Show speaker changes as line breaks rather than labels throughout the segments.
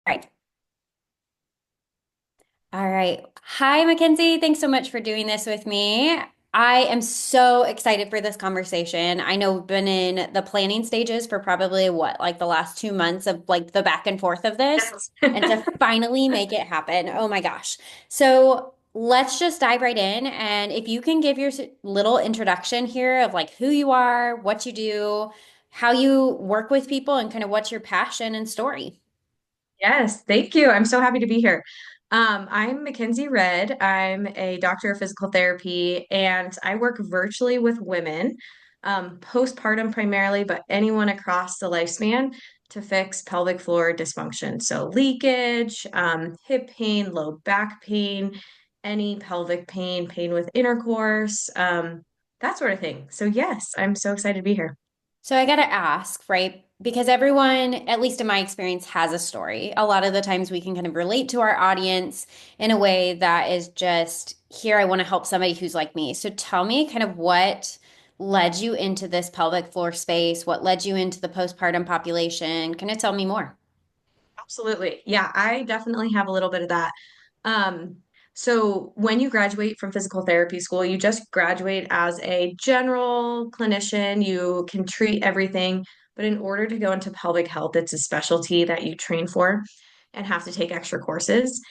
Right. All right. Hi, Mackenzie. Thanks so much for doing this with me. I am so excited for this conversation. I know we've been in the planning stages for probably like the last 2 months of like the back and forth of this,
Yes.
and to finally make it happen. Oh my gosh. So let's just dive right in. And if you can give your little introduction here of like who you are, what you do, how you work with people, and kind of what's your passion and story.
Yes, thank you. I'm so happy to be here. I'm McKenzie Redd. I'm a doctor of physical therapy, and I work virtually with women, postpartum primarily, but anyone across the lifespan to fix pelvic floor dysfunction. So leakage, hip pain, low back pain, any pelvic pain, pain with intercourse, that sort of thing. So yes, I'm so excited to be here.
So I gotta ask, right? Because everyone, at least in my experience, has a story. A lot of the times we can kind of relate to our audience in a way that is just, here, I want to help somebody who's like me. So tell me kind of what led you into this pelvic floor space, what led you into the postpartum population. Kind of tell me more.
Absolutely. Yeah, I definitely have a little bit of that. Um, so when you graduate from physical therapy school, you just graduate as a general clinician. You can treat everything, but in order to go into pelvic health, it's a specialty that you train for and have to take extra courses.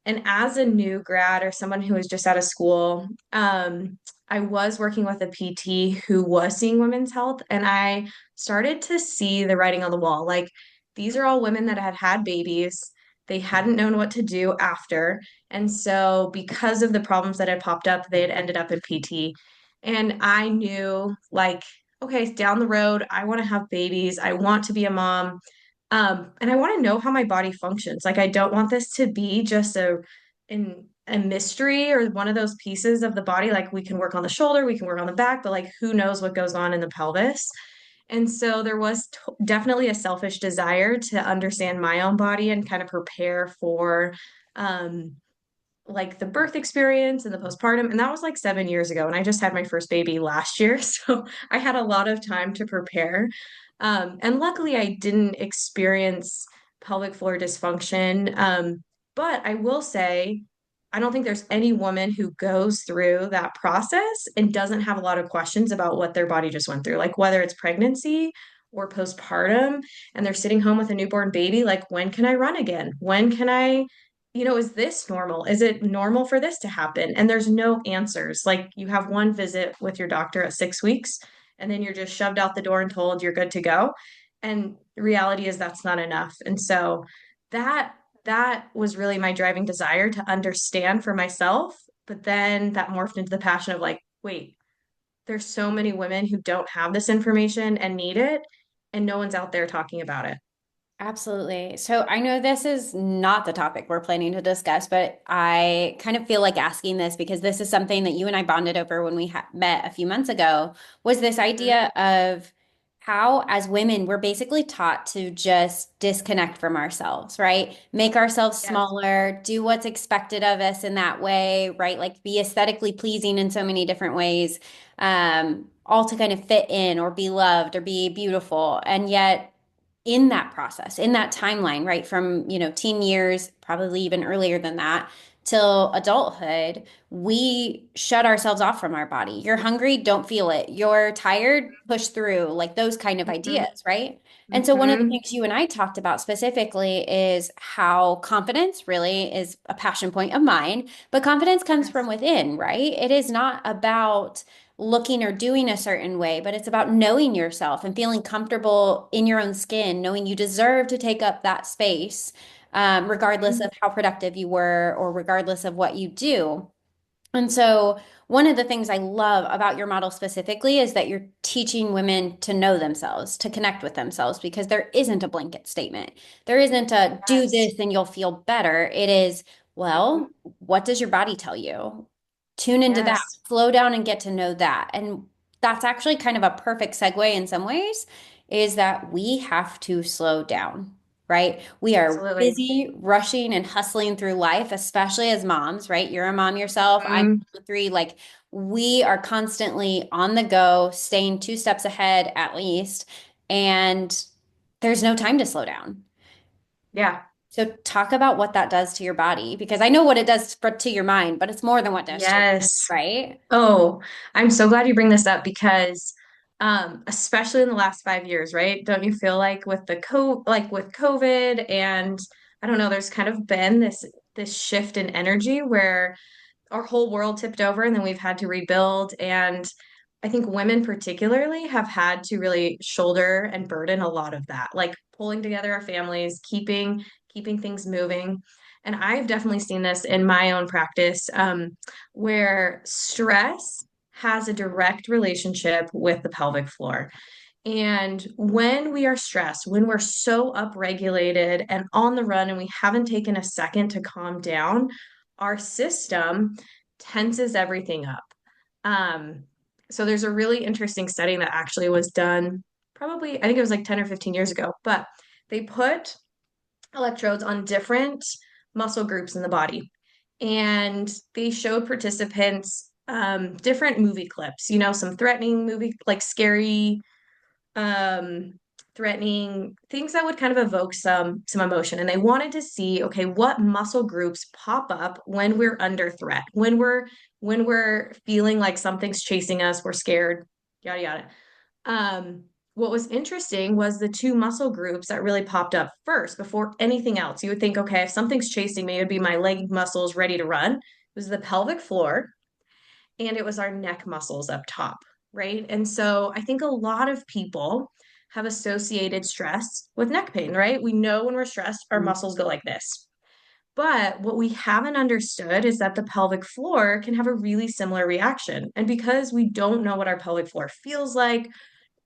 And as a new grad or someone who was just out of school, I was working with a PT who was seeing women's health, and I started to see the writing on the wall. Like, these are all women that had had babies. They hadn't known what to do after. And so, because of the problems that had popped up, they had ended up in PT. And I knew, like, okay, down the road, I want to have babies. I want to be a mom. And I want to know how my body functions. Like, I don't want this to be just a mystery or one of those pieces of the body. Like, we can work on the shoulder, we can work on the back, but like, who knows what goes on in the pelvis? And so there was definitely a selfish desire to understand my own body and kind of prepare for um, like the birth experience and the postpartum. And that was like 7 years ago. And I just had my first baby last year. So I had a lot of time to prepare. And luckily, I didn't experience pelvic floor dysfunction. But I will say, I don't think there's any woman who goes through that process and doesn't have a lot of questions about what their body just went through, like whether it's pregnancy or postpartum, and they're sitting home with a newborn baby, like, when can I run again? When can I, is this normal? Is it normal for this to happen? And there's no answers. Like, you have one visit with your doctor at 6 weeks, and then you're just shoved out the door and told you're good to go. And reality is that's not enough. And so that that was really my driving desire to understand for myself. But then that morphed into the passion of like, wait, there's so many women who don't have this information and need it, and no one's out there talking about it.
Absolutely. So I know this is not the topic we're planning to discuss, but I kind of feel like asking this because this is something that you and I bonded over when we met a few months ago, was this
Mhm.
idea of how, as women, we're basically taught to just disconnect from ourselves, right? Make ourselves
Yes.
smaller, do what's expected of us in that way, right? Like be aesthetically pleasing in so many different ways, all to kind of fit in or be loved or be beautiful. And yet, in that process, in that timeline, right, from, teen years, probably even earlier than that, till adulthood, we shut ourselves off from our body. You're hungry, don't feel it. You're tired, push through, like those kind of
Mhm.
ideas, right? And so one of the
Mhm.
things you and I talked about specifically is how confidence really is a passion point of mine, but confidence comes from
Yes.
within, right? It is not about looking or doing a certain way, but it's about knowing yourself and feeling comfortable in your own skin, knowing you deserve to take up that space, regardless
Mhm.
of how productive you were or regardless of what you do. And so, one of the things I love about your model specifically is that you're teaching women to know themselves, to connect with themselves, because there isn't a blanket statement. There isn't a do
Yes.
this and you'll feel better. It is, well, what does your body tell you? Tune into that,
Yes.
slow down and get to know that. And that's actually kind of a perfect segue in some ways, is that we have to slow down, right? We are
Absolutely.
busy, rushing, and hustling through life, especially as moms, right? You're a mom yourself. I'm
Mhm.
three. Like, we are constantly on the go, staying 2 steps ahead at least, and there's no time to slow down.
Yeah.
So talk about what that does to your body because I know what it does to your mind, but it's more than what it does to your
Yes.
body, right?
Oh, I'm so glad you bring this up because especially in the last 5 years, right? Don't you feel like with the like with COVID and I don't know, there's kind of been this shift in energy where our whole world tipped over and then we've had to rebuild. And I think women particularly have had to really shoulder and burden a lot of that, like pulling together our families, keeping things moving. And I've definitely seen this in my own practice, where stress has a direct relationship with the pelvic floor. And when we are stressed, when we're so upregulated and on the run and we haven't taken a second to calm down, our system tenses everything up. Um, so there's a really interesting study that actually was done probably, I think it was like 10 or 15 years ago, but they put electrodes on different muscle groups in the body. And they showed participants different movie clips, some threatening movie, like scary um threatening things that would kind of evoke some emotion, and they wanted to see, okay, what muscle groups pop up when we're under threat, when we're feeling like something's chasing us, we're scared, yada yada. What was interesting was the two muscle groups that really popped up first before anything else. You would think, okay, if something's chasing me, it would be my leg muscles ready to run. It was the pelvic floor and it was our neck muscles up top, right? And so I think a lot of people have associated stress with neck pain, right? We know when we're stressed, our muscles go like this. But what we haven't understood is that the pelvic floor can have a really similar reaction. And because we don't know what our pelvic floor feels like,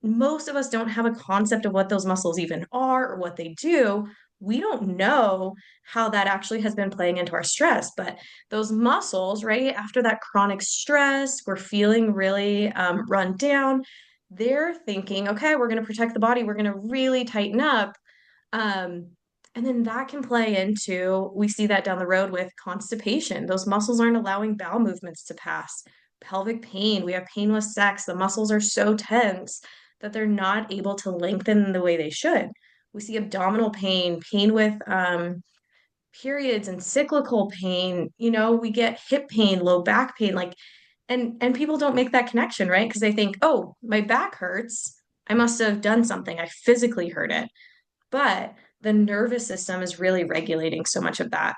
most of us don't have a concept of what those muscles even are or what they do. We don't know how that actually has been playing into our stress. But those muscles, right, after that chronic stress, we're feeling really run down. They're thinking, okay, we're going to protect the body. We're going to really tighten up. Um, and then that can play into, we see that down the road with constipation. Those muscles aren't allowing bowel movements to pass. Pelvic pain, we have pain with sex. The muscles are so tense that they're not able to lengthen the way they should. We see abdominal pain, pain with periods and cyclical pain. We get hip pain, low back pain, like, and people don't make that connection, right? Because they think, oh, my back hurts. I must have done something. I physically hurt it. But the nervous system is really regulating so much of that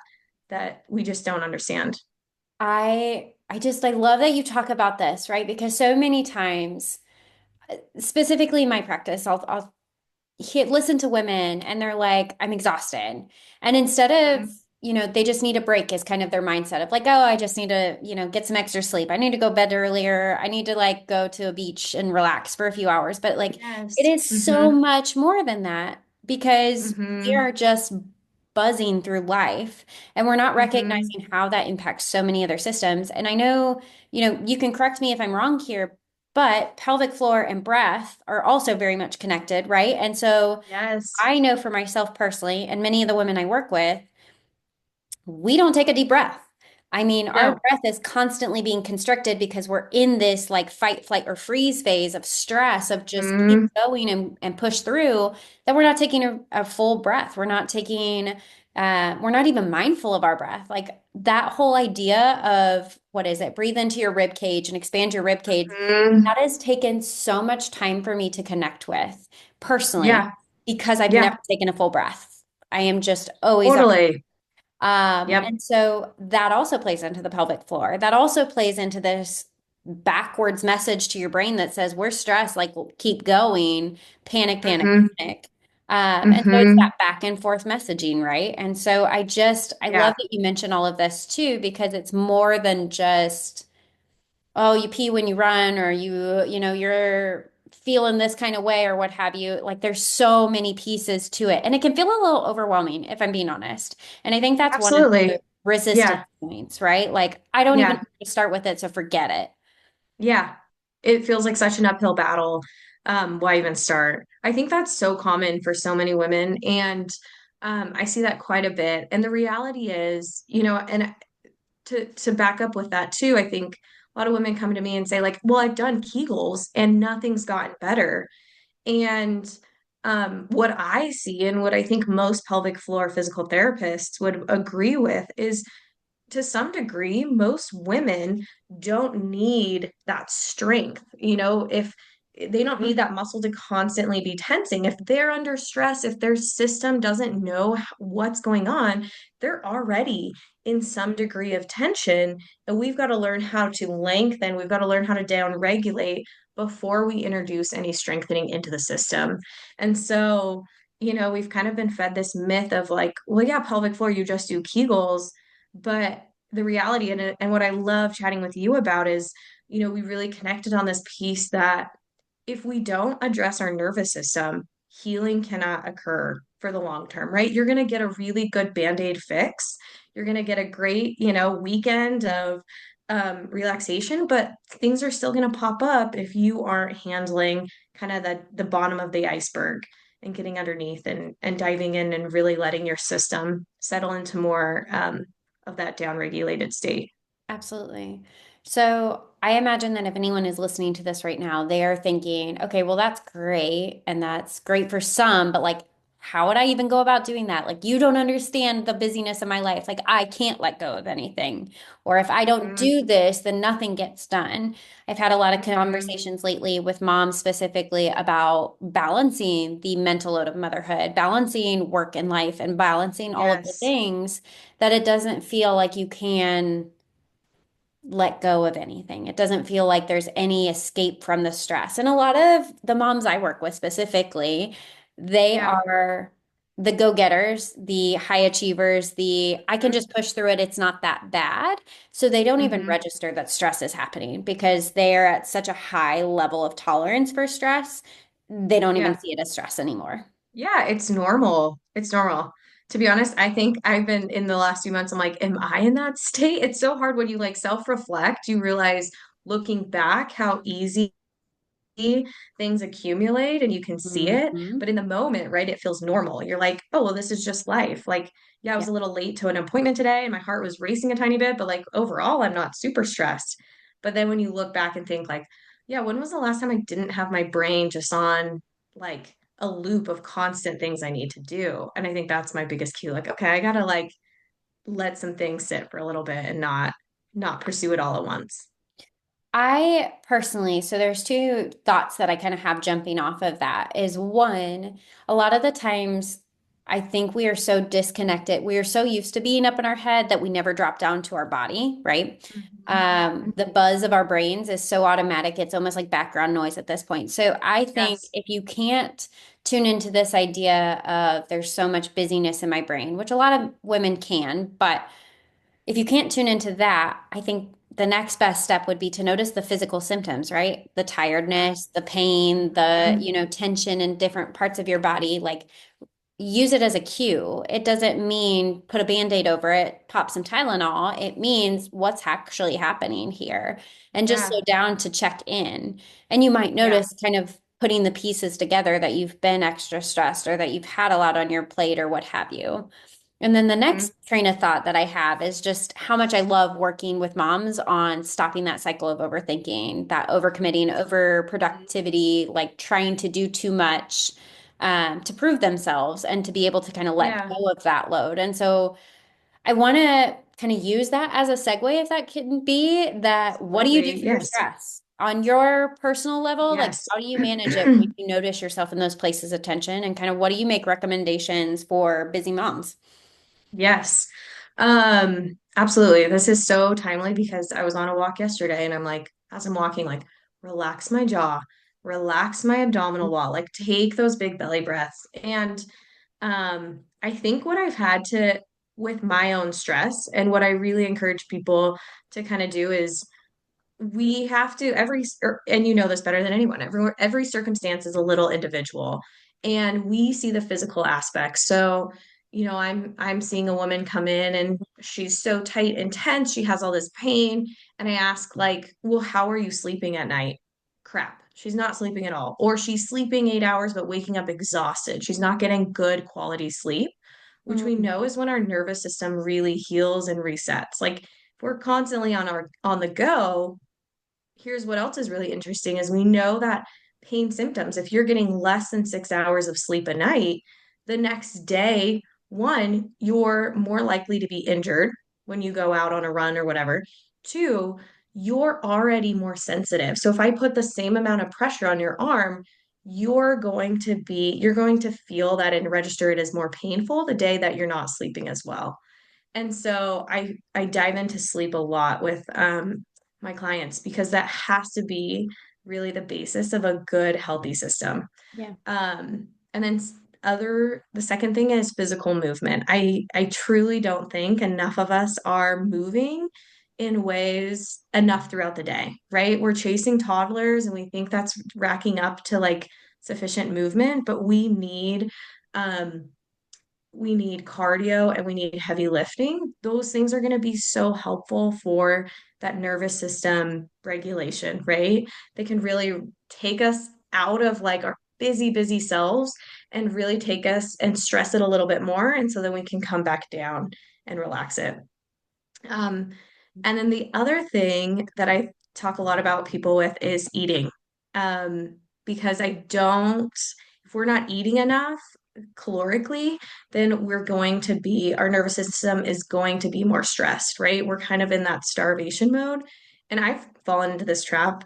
we just don't understand.
I love that you talk about this, right? Because so many times, specifically in my practice, I'll listen to women and they're like, I'm exhausted. And instead of,
Mhm.
they just need a break is kind of their mindset of like, oh, I just need to, get some extra sleep. I need to go bed earlier. I need to like go to a beach and relax for a few hours. But like, it
Yes.
is so
Mm-hmm.
much more than that because we
Mm-hmm.
are just buzzing through life and we're not
Mm-hmm.
recognizing how that impacts so many other systems. And I know, you can correct me if I'm wrong here, but pelvic floor and breath are also very much connected, right? And so
Yes.
I know for myself personally, and many of the women I work with, we don't take a deep breath. I mean, our
No.
breath is constantly being constricted because we're in this like fight, flight, or freeze phase of stress of just keep
Mm-hmm.
going and push through that we're not taking a full breath. We're not even mindful of our breath. Like that whole idea of what is it? Breathe into your rib cage and expand your rib cage.
Mm-hmm.
That has taken so much time for me to connect with personally
Yeah.
because I've never
Yeah.
taken a full breath. I am just always on.
Totally. Yep.
And so that also plays into the pelvic floor. That also plays into this backwards message to your brain that says, we're stressed, like keep going, panic, panic,
Mm-hmm.
panic. And so it's
Mm-hmm.
that back and forth messaging, right? And so I
Yeah.
love that you mentioned all of this too, because it's more than just oh, you pee when you run or you're feeling this kind of way or what have you. Like there's so many pieces to it. And it can feel a little overwhelming if I'm being honest. And I think that's one of the
Absolutely.
resistance
Yeah.
points, right? Like I don't even know
Yeah.
where to start with it, so forget it.
Yeah. It feels like such an uphill battle. Why even start? I think that's so common for so many women. And I see that quite a bit. And the reality is, and to back up with that too, I think a lot of women come to me and say, like, well, I've done Kegels and nothing's gotten better. And what I see and what I think most pelvic floor physical therapists would agree with is to some degree, most women don't need that strength. If they don't need that muscle to constantly be tensing, if they're under stress, if their system doesn't know what's going on, they're already in some degree of tension. And we've got to learn how to lengthen, we've got to learn how to down regulate before we introduce any strengthening into the system. And so, we've kind of been fed this myth of like, well, yeah, pelvic floor, you just do Kegels. But the reality and what I love chatting with you about is, we really connected on this piece that if we don't address our nervous system, healing cannot occur for the long term, right? You're going to get a really good band-aid fix. You're going to get a great, weekend of relaxation, but things are still going to pop up if you aren't handling kind of the bottom of the iceberg and getting underneath and diving in and really letting your system settle into more of that down-regulated state.
Absolutely. So I imagine that if anyone is listening to this right now, they are thinking, okay, well, that's great. And that's great for some, but like, how would I even go about doing that? Like, you don't understand the busyness of my life. Like, I can't let go of anything. Or if I don't do this, then nothing gets done. I've had a lot of
Mm-hmm.
conversations lately with moms specifically about balancing the mental load of motherhood, balancing work and life, and balancing all of the
Yes.
things that it doesn't feel like you can let go of anything. It doesn't feel like there's any escape from the stress. And a lot of the moms I work with specifically, they
Yeah.
are the go-getters, the high achievers, the I can just push through it, it's not that bad. So they don't even
Mm-hmm.
register that stress is happening because they're at such a high level of tolerance for stress, they don't even
Yeah.
see it as stress anymore.
Yeah, it's normal. It's normal. To be honest, I think I've been in the last few months, I'm like, am I in that state? It's so hard when you like self-reflect, you realize looking back how easy things accumulate and you can see it. But
Mhm.
in the moment, right, it feels normal. You're like, oh, well, this is just life. Like, yeah, I was
Yeah.
a little late to an appointment today and my heart was racing a tiny bit, but like overall, I'm not super stressed. But then when you look back and think, like, yeah, when was the last time I didn't have my brain just on like a loop of constant things I need to do? And I think that's my biggest cue. Like, okay, I gotta like let some things sit for a little bit and not pursue it all at once.
I personally, so there's two thoughts that I kind of have jumping off of that is one, a lot of the times I think we are so disconnected. We are so used to being up in our head that we never drop down to our body, right?
Mhm.
The buzz of our brains is so automatic, it's almost like background noise at this point. So I think
Yes.
if you can't tune into this idea of there's so much busyness in my brain, which a lot of women can, but if you can't tune into that, I think the next best step would be to notice the physical symptoms, right? The tiredness, the pain, the,
Mhm.
tension in different parts of your body. Like use it as a cue. It doesn't mean put a Band-Aid over it, pop some Tylenol. It means what's actually happening here and just
Yeah.
slow down to check in. And you might
Yeah.
notice kind of putting the pieces together that you've been extra stressed or that you've had a lot on your plate or what have you. And then the
Mhm.
next train of thought that I have is just how much I love working with moms on stopping that cycle of overthinking, that overcommitting, overproductivity, like trying to do too much to prove themselves and to be able to kind of let
Yeah,
go of that load. And so I want to kind of use that as a segue, if that can be, that what do you do
absolutely.
for your
Yes.
stress? On your personal level, like
Yes.
how do you manage it when you notice yourself in those places of tension and kind of what do you make recommendations for busy moms?
Yes. Absolutely. This is so timely because I was on a walk yesterday and I'm like, as I'm walking, like, relax my jaw, relax my abdominal wall, like take those big belly breaths. And I think what I've had to with my own stress and what I really encourage people to kind of do is we have to and you know this better than anyone, every circumstance is a little individual and we see the physical aspects. So I'm seeing a woman come in and she's so tight and tense, she has all this pain, and I ask like, well, how are you sleeping at night? Crap, she's not sleeping at all, or she's sleeping 8 hours but waking up exhausted, she's not getting good quality sleep, which we
Mm,
know is when our nervous system really heals and resets. Like if we're constantly on the go, here's what else is really interesting is we know that pain symptoms. If you're getting less than 6 hours of sleep a night, the next day, one, you're more likely to be injured when you go out on a run or whatever. Two, you're already more sensitive. So if I put the same amount of pressure on your arm, you're going to feel that and register it as more painful the day that you're not sleeping as well. And so I dive into sleep a lot with my clients because that has to be really the basis of a good, healthy system.
Yeah.
And then the second thing is physical movement. I truly don't think enough of us are moving in ways enough throughout the day, right? We're chasing toddlers and we think that's racking up to like sufficient movement, but um we need cardio and we need heavy lifting. Those things are going to be so helpful for that nervous system regulation, right? They can really take us out of like our busy selves and really take us and stress it a little bit more. And so then we can come back down and relax it. Um, and then the other thing that I talk a lot about people with is eating. Because if we're not eating enough calorically, then our nervous system is going to be more stressed, right? We're kind of in that starvation mode. And I've fallen into this trap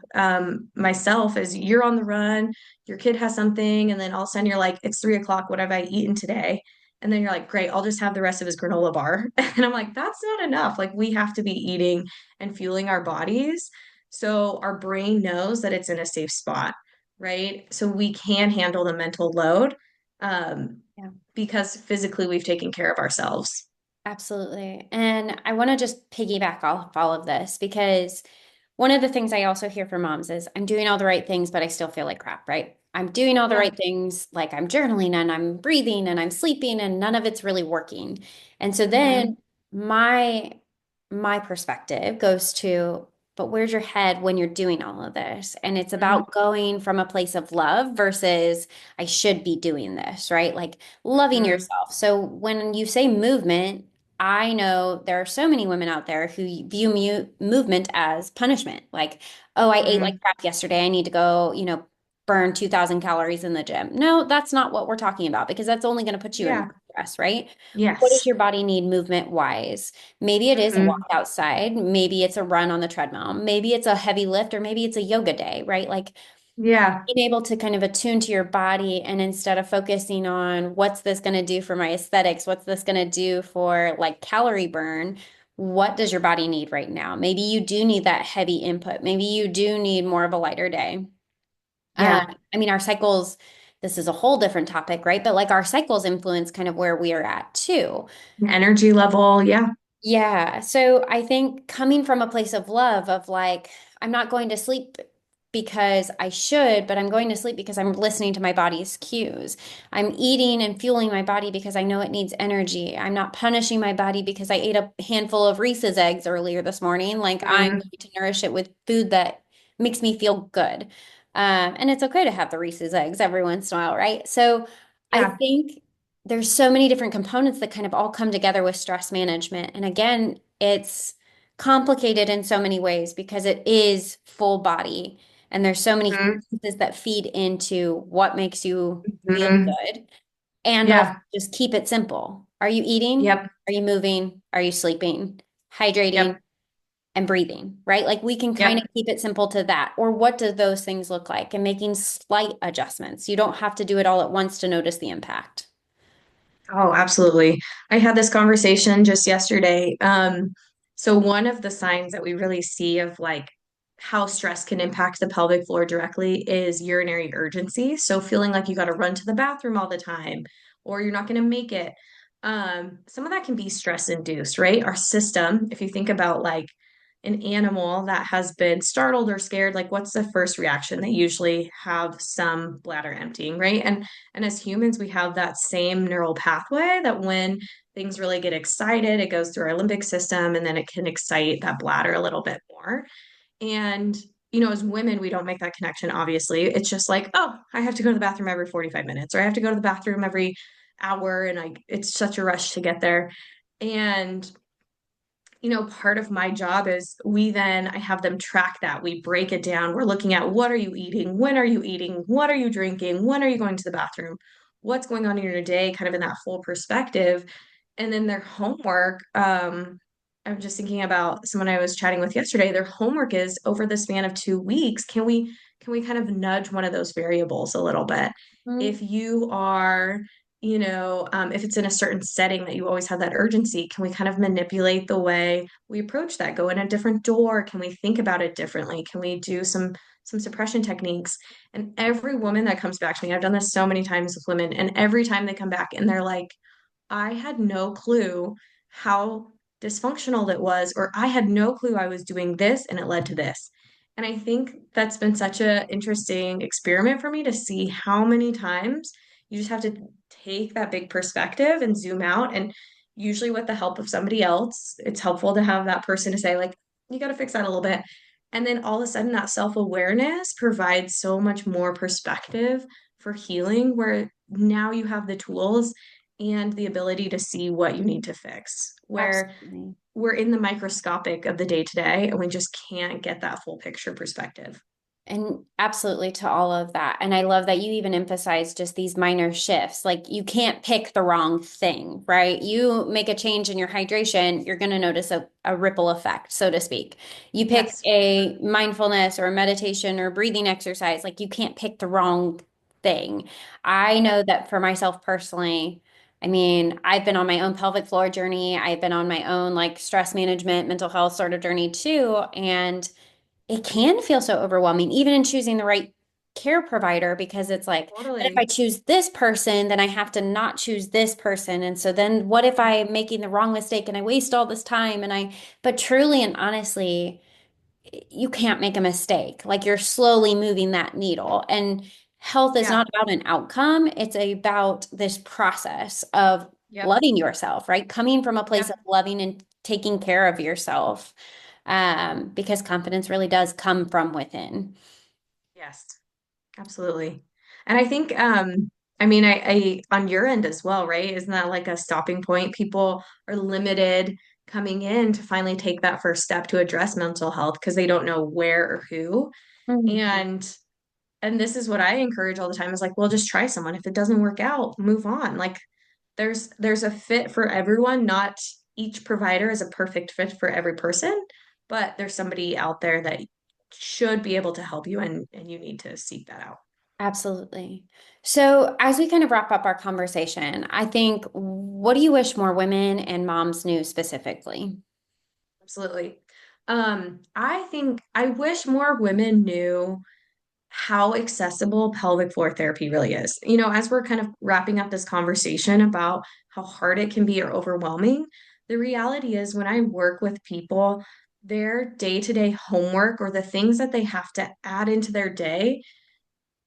myself as you're on the run, your kid has something, and then all of a sudden you're like, it's 3 o'clock, what have I eaten today? And then you're like, great, I'll just have the rest of his granola bar. And I'm like, that's not enough. Like, we have to be eating and fueling our bodies. So our brain knows that it's in a safe spot, right? So we can handle the mental load um,
Yeah.
because physically we've taken care of ourselves.
Absolutely. And I want to just piggyback off all of this because one of the things I also hear from moms is I'm doing all the right things, but I still feel like crap, right? I'm doing all the
Yeah.
right things, like I'm journaling and I'm breathing and I'm sleeping and none of it's really working. And so then
Hmm.
my my perspective goes to, but where's your head when you're doing all of this? And it's
Hmm.
about going from a place of love versus I should be doing this, right? Like loving
Hmm.
yourself. So when you say movement, I know there are so many women out there who view movement as punishment. Like, oh, I ate like
Hmm.
crap yesterday. I need to go, burn 2,000 calories in the gym. No, that's not what we're talking about because that's only going to put you in
Yeah.
more stress, right? What does
Yes.
your body need movement wise? Maybe it is a walk
Hmm.
outside. Maybe it's a run on the treadmill. Maybe it's a heavy lift or maybe it's a yoga day, right? Like
Yeah.
being able to kind of attune to your body and instead of focusing on what's this going to do for my aesthetics, what's this going to do for like calorie burn, what does your body need right now? Maybe you do need that heavy input. Maybe you do need more of a lighter day. Uh,
Yeah.
I mean, our cycles, this is a whole different topic, right? But like our cycles influence kind of where we are at too.
Energy level. Yeah.
Yeah. So I think coming from a place of love, of like, I'm not going to sleep because I should, but I'm going to sleep because I'm listening to my body's cues. I'm eating and fueling my body because I know it needs energy. I'm not punishing my body because I ate a handful of Reese's eggs earlier this morning. Like I'm
Hmm.
going to nourish it with food that makes me feel good. And it's okay to have the Reese's eggs every once in a while, right? So I
Yeah.
think there's so many different components that kind of all come together with stress management. And again, it's complicated in so many ways because it is full body and there's so many
Hmm.
pieces that feed into what makes you feel
Hmm.
good and also
Yeah.
just keep it simple. Are you eating?
Yep.
Are you moving? Are you sleeping? Hydrating
Yep.
and breathing, right? Like we can kind of
Yep.
keep it simple to that. Or what do those things look like? And making slight adjustments. You don't have to do it all at once to notice the impact.
Oh, absolutely. I had this conversation just yesterday. So one of the signs that we really see of like how stress can impact the pelvic floor directly is urinary urgency. So feeling like you got to run to the bathroom all the time or you're not going to make it. Some of that can be stress induced, right? Our system, if you think about like an animal that has been startled or scared, like what's the first reaction? They usually have some bladder emptying, right? And as humans, we have that same neural pathway that when things really get excited, it goes through our limbic system and then it can excite that bladder a little bit more. And, as women, we don't make that connection, obviously. It's just like, oh, I have to go to the bathroom every 45 minutes, or I have to go to the bathroom every hour, and it's such a rush to get there. And part of my job is I have them track that. We break it down. We're looking at what are you eating? When are you eating? What are you drinking? When are you going to the bathroom? What's going on in your day, kind of in that full perspective. And then their homework, I'm just thinking about someone I was chatting with yesterday. Their homework is over the span of 2 weeks. Can we kind of nudge one of those variables a little bit?
Mhm.
If you are if it's in a certain setting that you always have that urgency, can we kind of manipulate the way we approach that? Go in a different door? Can we think about it differently? Can we do some suppression techniques? And every woman that comes back to me, I've done this so many times with women, and every time they come back and they're like, I had no clue how dysfunctional it was, or I had no clue I was doing this and it led to this. And I think that's been such an interesting experiment for me to see how many times you just have to take that big perspective and zoom out. And usually, with the help of somebody else, it's helpful to have that person to say, like, you got to fix that a little bit. And then all of a sudden, that self-awareness provides so much more perspective for healing, where now you have the tools and the ability to see what you need to fix, where
Absolutely.
we're in the microscopic of the day to day and we just can't get that full picture perspective.
And absolutely to all of that. And I love that you even emphasize just these minor shifts. Like you can't pick the wrong thing, right? You make a change in your hydration, you're going to notice a ripple effect, so to speak. You pick
Yes.
a mindfulness or a meditation or breathing exercise, like you can't pick the wrong thing. I
Yep.
know that for myself personally, I mean, I've been on my own pelvic floor journey. I've been on my own like stress management, mental health sort of journey too. And it can feel so overwhelming, even in choosing the right care provider, because it's like, but if I
Totally.
choose this person, then I have to not choose this person. And so then what if I'm making the wrong mistake and I waste all this time but truly and honestly, you can't make a mistake. Like you're slowly moving that needle. And health is
Yeah.
not about an outcome, it's about this process of
Yep.
loving yourself, right? Coming from a place of
Yep.
loving and taking care of yourself. Because confidence really does come from within.
Yes. Absolutely. And I think, I mean, I on your end as well, right? Isn't that like a stopping point? People are limited coming in to finally take that first step to address mental health because they don't know where or who.
Mhm.
And and this is what I encourage all the time is like, well, just try someone. If it doesn't work out, move on. Like there's a fit for everyone. Not each provider is a perfect fit for every person, but there's somebody out there that should be able to help you and you need to seek that out.
Absolutely. So, as we kind of wrap up our conversation, I think, what do you wish more women and moms knew specifically?
Absolutely. I think I wish more women knew how accessible pelvic floor therapy really is. As we're kind of wrapping up this conversation about how hard it can be or overwhelming, the reality is when I work with people, their day-to-day homework or the things that they have to add into their day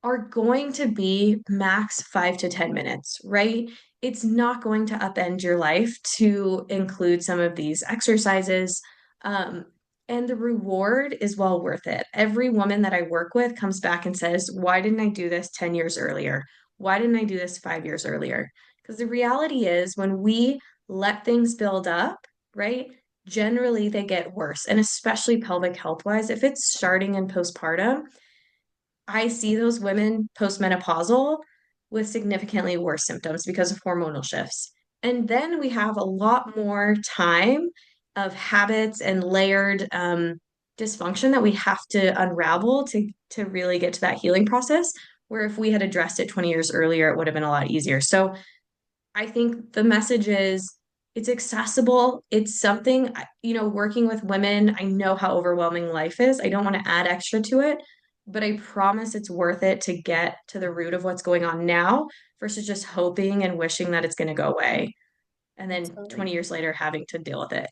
are going to be max 5 to 10 minutes, right? It's not going to upend your life to include some of these exercises. Um, and the reward is well worth it. Every woman that I work with comes back and says, why didn't I do this 10 years earlier? Why didn't I do this 5 years earlier? Because the reality is, when we let things build up, right? Generally, they get worse. And especially pelvic health wise, if it's starting in postpartum, I see those women postmenopausal with significantly worse symptoms because of hormonal shifts. And then we have a lot more time of habits and layered dysfunction that we have to unravel to really get to that healing process. Where if we had addressed it 20 years earlier, it would have been a lot easier. So I think the message is it's accessible. It's something, working with women, I know how overwhelming life is. I don't want to add extra to it, but I promise it's worth it to get to the root of what's going on now versus just hoping and wishing that it's going to go away. And then 20
Absolutely.
years later, having to deal with it.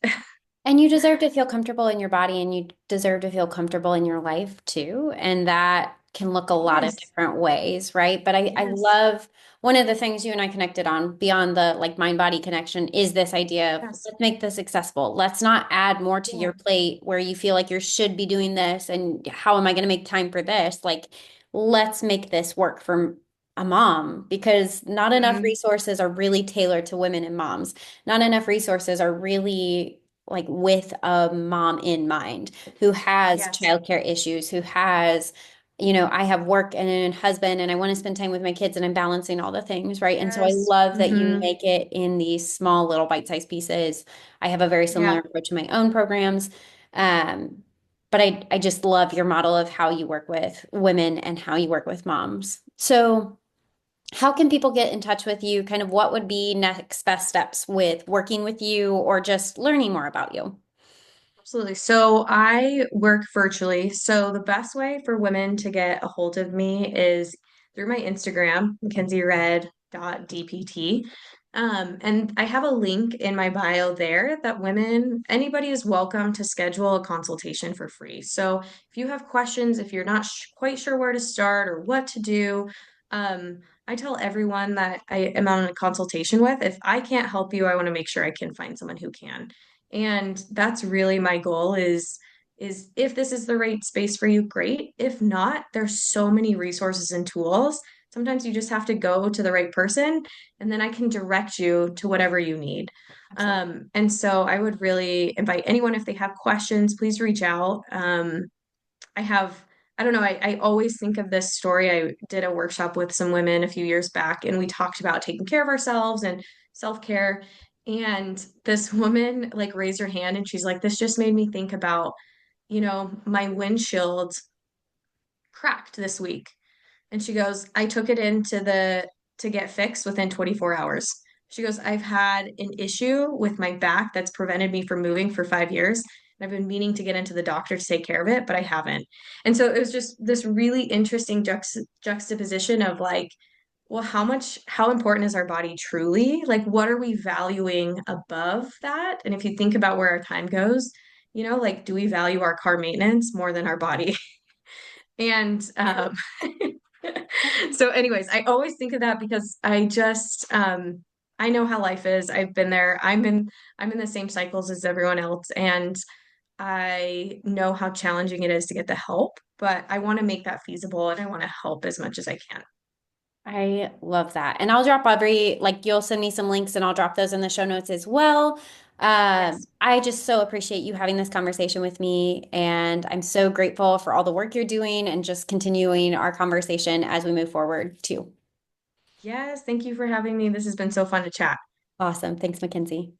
And you deserve to feel comfortable in your body and you deserve to feel comfortable in your life too. And that can look a lot of
Yes.
different ways, right? But I
Yes.
love one of the things you and I connected on beyond the like mind body connection is this idea of
Yes.
let's make this accessible. Let's not add more to
Yeah.
your plate where you feel like you should be doing this and how am I going to make time for this? Like, let's make this work for a mom because not enough
Mhm.
resources are really tailored to women and moms. Not enough resources are really like with a mom in mind who has
Yes.
childcare issues, who has, you know, I have work and a husband and I want to spend time with my kids and I'm balancing all the things, right? And so I
Yes.
love that you
Hmm.
make it in these small little bite-sized pieces. I have a very similar
Yeah.
approach to my own programs. Um, but I just love your model of how you work with women and how you work with moms. So how can people get in touch with you? Kind of what would be next best steps with working with you or just learning more about you?
Absolutely. So I work virtually. So the best way for women to get a hold of me is through my Instagram, McKenzieRedd.dpt. And I have a link in my bio there that women, anybody is welcome to schedule a consultation for free. So if you have questions, if you're not quite sure where to start or what to do, I tell everyone that I am on a consultation with, if I can't help you, I want to make sure I can find someone who can. And that's really my goal is if this is the right space for you, great. If not, there's so many resources and tools. Sometimes you just have to go to the right person, and then I can direct you to whatever you need.
Absolutely.
And so I would really invite anyone, if they have questions, please reach out. I have, I don't know, I always think of this story. I did a workshop with some women a few years back, and we talked about taking care of ourselves and self-care. And this woman like raised her hand and she's like, this just made me think about, my windshield cracked this week. And she goes, I took it into the to get fixed within 24 hours. She goes, I've had an issue with my back that's prevented me from moving for 5 years. And I've been meaning to get into the doctor to take care of it, but I haven't. And so it was just this really interesting juxtaposition of like, well, how important is our body truly? Like, what are we valuing above that? And if you think about where our time goes, like, do we value our car maintenance more than our body? And so, anyways, I always think of that because I know how life is. I've been there. I'm in the same cycles as everyone else, and I know how challenging it is to get the help, but I want to make that feasible and I want to help as much as I can.
I love that. And I'll drop like, you'll send me some links and I'll drop those in the show notes as well.
Yes.
I just so appreciate you having this conversation with me. And I'm so grateful for all the work you're doing and just continuing our conversation as we move forward, too.
Yes, thank you for having me. This has been so fun to chat.
Awesome. Thanks, Mackenzie.